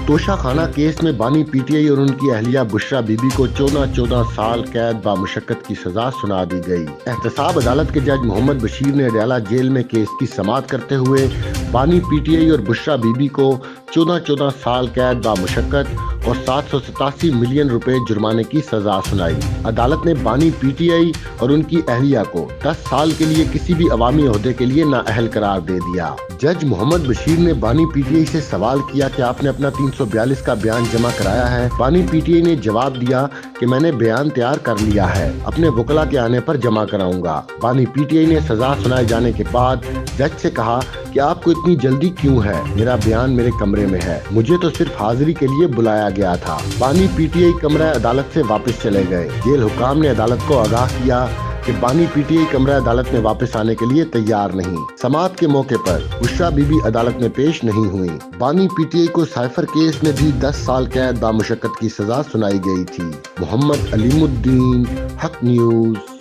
توشہ خانہ کیس میں بانی پی ٹی آئی اور ان کی اہلیہ بشرا بی بی کو 14 سال قید بامشقت کی سزا سنا دی گئی۔ احتساب عدالت کے جج محمد بشیر نے اڈیالہ جیل میں کیس کی سماعت کرتے ہوئے بانی پی ٹی آئی اور بشرا بی بی کو 14 سال قید بامشقت اور 787 ملین روپے جرمانے کی سزا سنائی۔ عدالت نے بانی پی ٹی آئی اور ان کی اہلیہ کو 10 سال کے لیے کسی بھی عوامی عہدے کے لیے نااہل قرار دے دیا۔ جج محمد بشیر نے بانی پی ٹی آئی سے سوال کیا کہ آپ نے اپنا 342 کا بیان جمع کرایا ہے؟ بانی پی ٹی آئی نے جواب دیا کہ میں نے بیان تیار کر لیا ہے، اپنے وکلا کے آنے پر جمع کراؤں گا۔ بانی پی ٹی آئی نے سزا سنائے جانے کے بعد جج سے کہا کہ آپ کو اتنی جلدی کیوں ہے؟ میرا بیان میرے کمرے میں ہے، مجھے تو صرف حاضری کے لیے بلایا گیا تھا۔ بانی پی ٹی آئی کمرہ عدالت سے واپس چلے گئے۔ جیل حکام نے عدالت کو آگاہ کیا کہ بانی پی ٹی آئی کمرہ عدالت میں واپس آنے کے لیے تیار نہیں۔ سماعت کے موقع پر بشرا بی بی عدالت میں پیش نہیں ہوئی۔ بانی پی ٹی آئی کو سائفر کیس میں بھی 10 سال قید بامشقت کی سزا سنائی گئی تھی۔ محمد علیم الدین، حق نیوز۔